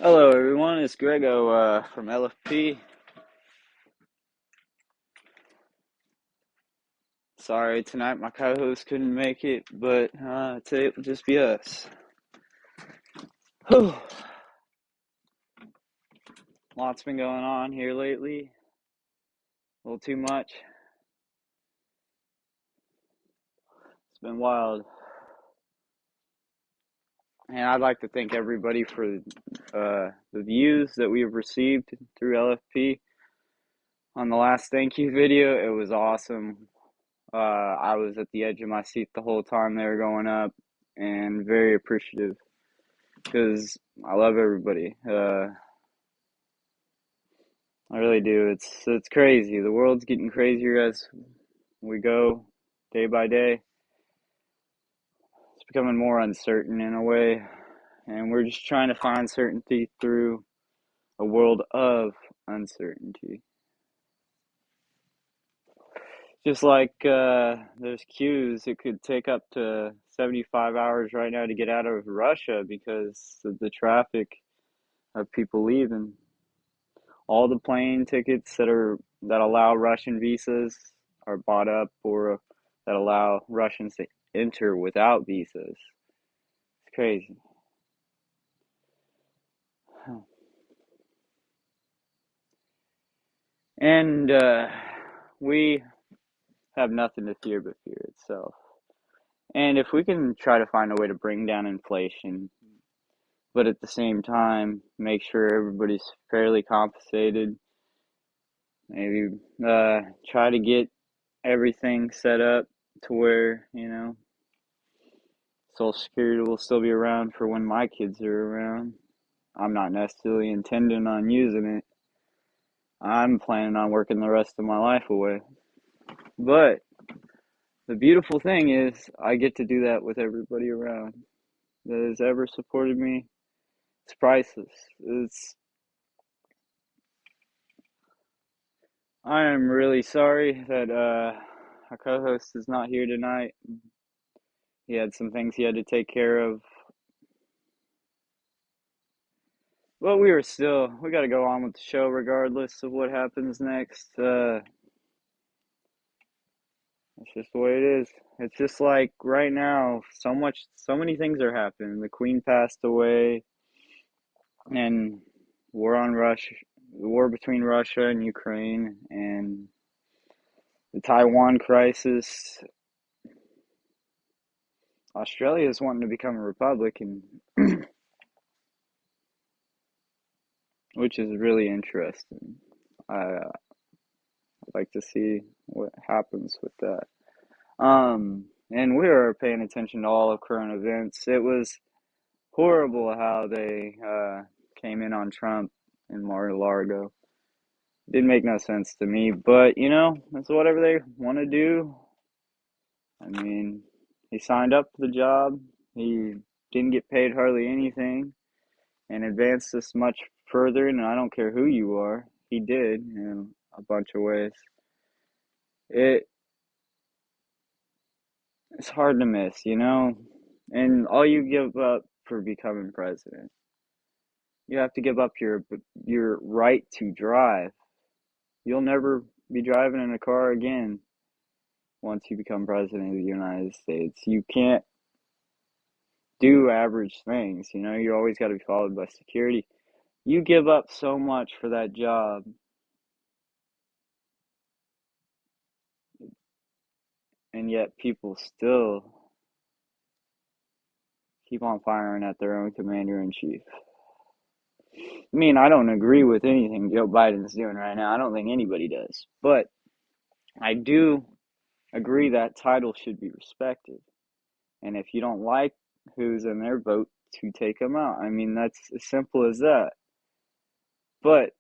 Hello everyone, it's Grego from LFP. Sorry tonight my co-host couldn't make it, but today it will just be us. Whew. Lots been going on here lately, a little too much. It's been wild. And I'd like to thank everybody for the views that we have received through LFP. On the last thank you video, it was awesome. I was at the edge of my seat the whole time they were going up, and very appreciative because I love everybody. I really do. It's crazy. The world's getting crazier as we go day by day. It's becoming more uncertain in a way, and we're just trying to find certainty through a world of uncertainty. Just like there's queues, it could take up to 75 hours right now to get out of Russia because of the traffic of people leaving. All the plane tickets that allow Russian visas are bought up, or that allow Russians to enter without visas. It's crazy. And we have nothing to fear but fear itself. And if we can try to find a way to bring down inflation, but at the same time make sure everybody's fairly compensated, maybe try to get everything set up to where, Social Security will still be around for when my kids are around. I'm not necessarily intending on using it. I'm planning on working the rest of my life away. But the beautiful thing is I get to do that with everybody around that has ever supported me. It's priceless. I am really sorry that our co-host is not here tonight. He had some things he had to take care of. But we got to go on with the show regardless of what happens next. It's just the way it is. It's just like right now, so many things are happening. The Queen passed away, and the war between Russia and Ukraine, and the Taiwan crisis. Australia is wanting to become a republic, and which is really interesting. I'd like to see what happens with that. And we are paying attention to all of current events. It was horrible how they came in on Trump in Mar-a-Lago. Didn't make no sense to me, but it's whatever they want to do. I mean, he signed up for the job. He didn't get paid hardly anything and advanced this much further, and I don't care who you are. He did in a bunch of ways. It's hard to miss, and all you give up for becoming president. You have to give up your right to drive. You'll never be driving in a car again once you become president of the United States. You can't do average things, you always got to be followed by security. You give up so much for that job, and yet people still keep on firing at their own commander-in-chief. I mean, I don't agree with anything Joe Biden's doing right now. I don't think anybody does. But I do agree that title should be respected. And if you don't like who's in there, vote to take them out. I mean, that's as simple as that. But,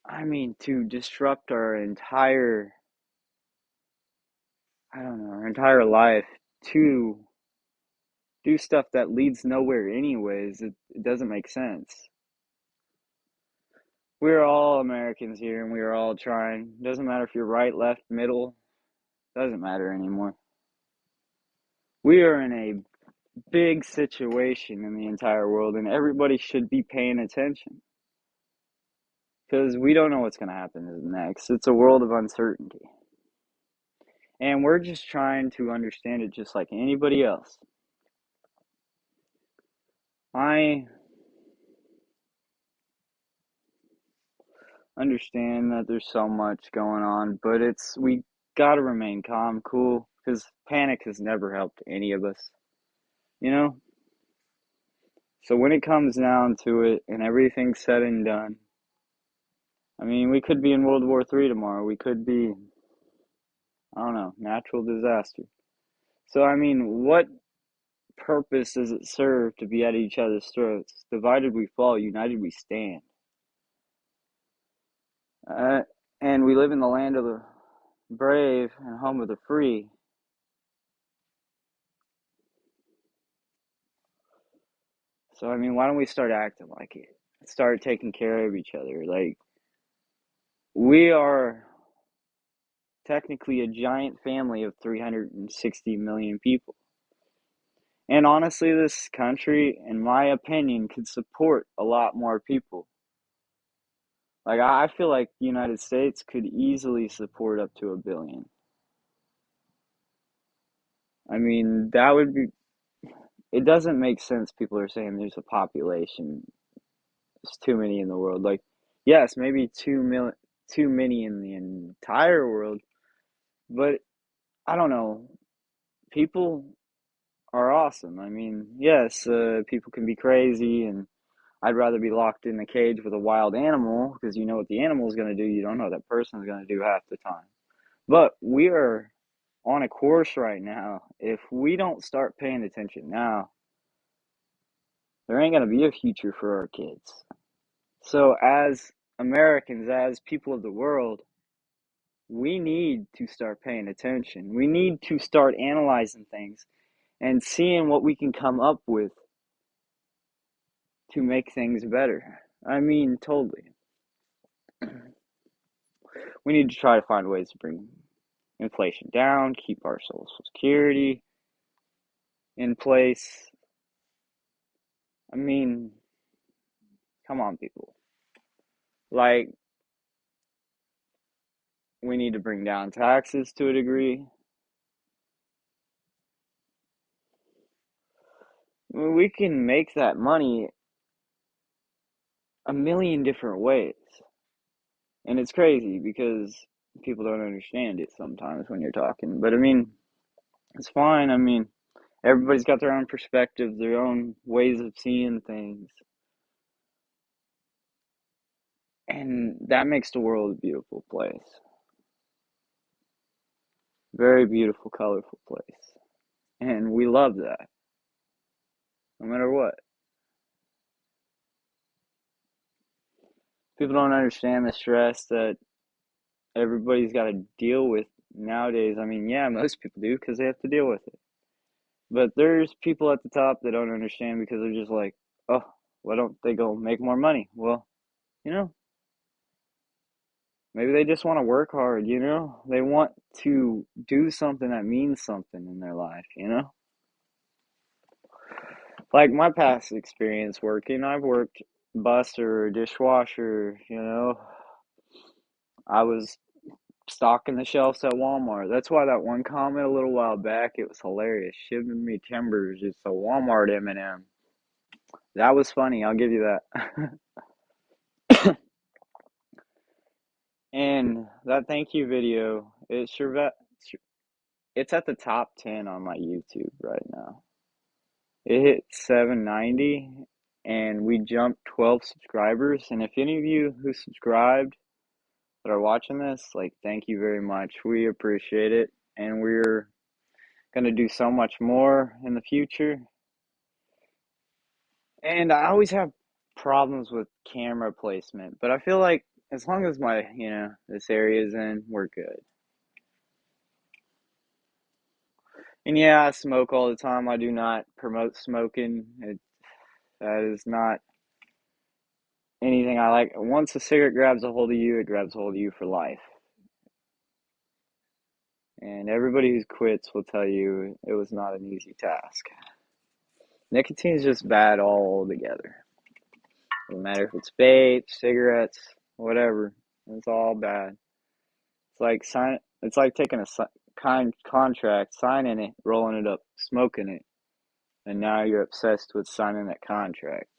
I mean, to disrupt our entire life, to do stuff that leads nowhere anyways, it doesn't make sense. We're all Americans here, and we are all trying. Doesn't matter if you're right, left, middle. Doesn't matter anymore. We are in a big situation in the entire world, and everybody should be paying attention. because we don't know what's going to happen next. It's a world of uncertainty. And we're just trying to understand it just like anybody else. I understand that there's so much going on, but we gotta remain calm, cool, because panic has never helped any of us, you know? So when it comes down to it and everything's said and done, I mean, we could be in World War III tomorrow. We could be, I don't know, natural disaster. So, I mean, what purpose does it serve to be at each other's throats? Divided we fall, united we stand. Uh, and we live in the land of the brave and home of the free. So, I mean, why don't we start acting like it? Start taking care of each other. Like, we are technically a giant family of 360 million people. And honestly, this country, in my opinion, could support a lot more people. Like, I feel like the United States could easily support up to 1 billion. I mean, that would be, it doesn't make sense. People are saying there's a population, there's too many in the world. Like, yes, maybe 2 million, too many in the entire world, but I don't know. People are awesome. I mean, yes, people can be crazy, and I'd rather be locked in a cage with a wild animal because you know what the animal is going to do. You don't know what that person is going to do half the time. But we are on a course right now. If we don't start paying attention now, there ain't going to be a future for our kids. So, as Americans, as people of the world, we need to start paying attention. We need to start analyzing things and seeing what we can come up with to make things better. I mean, totally. We need to try to find ways to bring inflation down, keep our social security in place. I mean, come on, people. Like, we need to bring down taxes to a degree. I mean, we can make that money a million different ways. And it's crazy because people don't understand it sometimes when you're talking. But I mean, it's fine. I mean, everybody's got their own perspectives, their own ways of seeing things. And that makes the world a beautiful place. Very beautiful, colorful place. And we love that, no matter what. People don't understand the stress that everybody's got to deal with nowadays. I mean, yeah, most people do because they have to deal with it. But there's people at the top that don't understand because they're just like, oh, why don't they go make more money? Well, you know, maybe they just want to work hard, you know? They want to do something that means something in their life, you know? Like my past experience working, I've worked bus or dishwasher, you know? I was stocking the shelves at Walmart. That's why that one comment a little while back, it was hilarious. Shipping me timbers, it's a Walmart M&M. That was funny, I'll give you that. And that thank you video, it's at the top 10 on my YouTube right now. It hit 790 and we jumped 12 subscribers. And if any of you who subscribed that are watching this, like, thank you very much. We appreciate it. And we're going to do so much more in the future. And I always have problems with camera placement, but I feel like as long as this area is in, we're good. And yeah, I smoke all the time. I do not promote smoking. That is not anything I like. Once a cigarette grabs a hold of you, it grabs a hold of you for life. And everybody who quits will tell you it was not an easy task. Nicotine is just bad all together. No matter if it's vape, cigarettes, whatever. It's all bad. It's like taking a contract, signing it, rolling it up, smoking it, and now you're obsessed with signing that contract.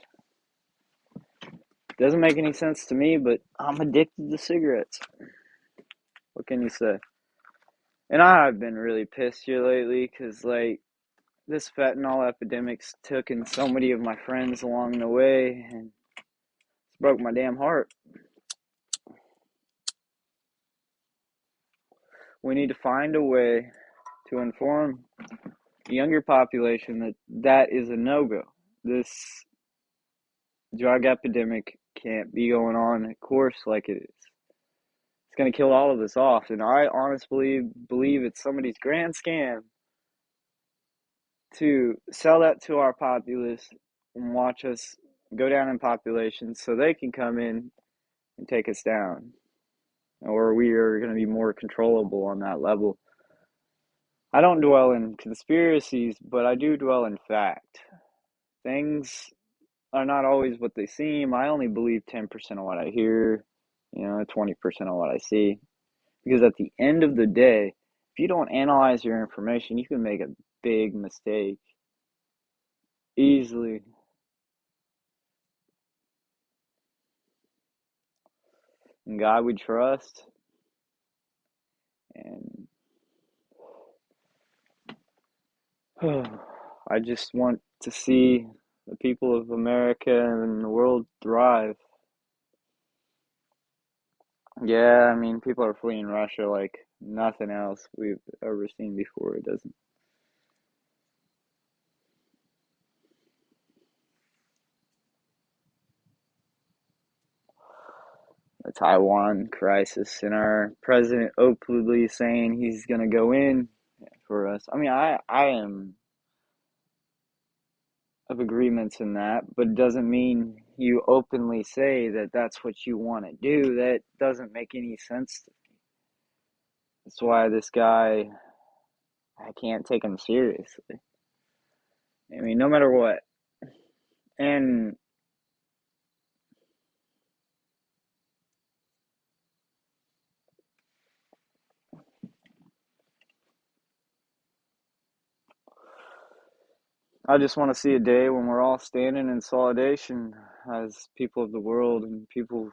Doesn't make any sense to me, but I'm addicted to cigarettes. What can you say? And I've been really pissed here lately because, like, this fentanyl epidemic's taken so many of my friends along the way, and it's broke my damn heart. We need to find a way to inform the younger population that that is a no-go. This drug epidemic can't be going on at course like it is. It's going to kill all of us off, and I honestly believe it's somebody's grand scam to sell that to our populace and watch us go down in population so they can come in and take us down, or we are going to be more controllable on that level. I don't dwell in conspiracies, but I do dwell in fact. Things are not always what they seem. I only believe 10% of what I hear, 20% of what I see. Because at the end of the day, if you don't analyze your information, you can make a big mistake easily. In God we trust. And I just want to see the people of America and the world thrive. Yeah, I mean, people are fleeing Russia like nothing else we've ever seen before. It doesn't. The Taiwan crisis and our president openly saying he's going to go in for us. I mean, I am of agreements in that, but it doesn't mean you openly say that that's what you want to do. That doesn't make any sense to me. That's why this guy, I can't take him seriously. I mean, no matter what. And I just want to see a day when we're all standing in solidarity as people of the world and people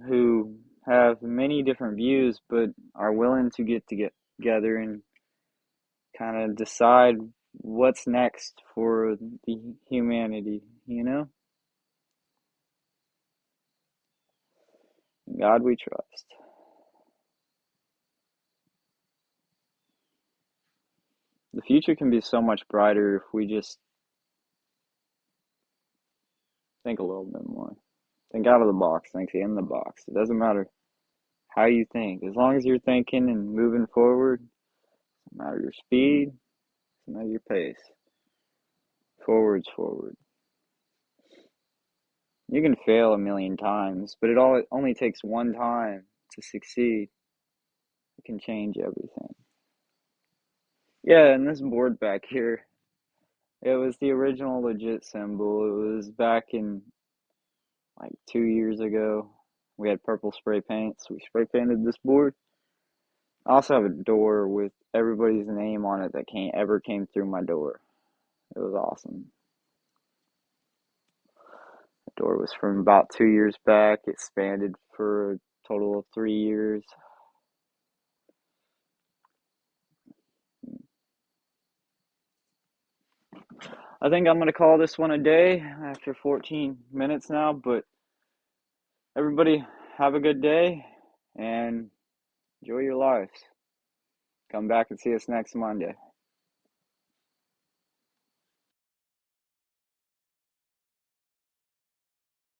who have many different views but are willing to get together and kind of decide what's next for the humanity, In God we trust. The future can be so much brighter if we just think a little bit more. Think out of the box, think in the box. It doesn't matter how you think. As long as you're thinking and moving forward, no matter your speed, no matter your pace. Forward's forward. You can fail a million times, but it only takes one time to succeed. It can change everything. Yeah, and this board back here, it was the original legit symbol. It was back in like 2 years ago. We had purple spray paint, so we spray painted this board. I also have a door with everybody's name on it that ever came through my door. It was awesome. The door was from about 2 years back. It expanded for a total of 3 years. I think I'm going to call this one a day after 14 minutes now, but everybody have a good day and enjoy your lives. Come back and see us next Monday.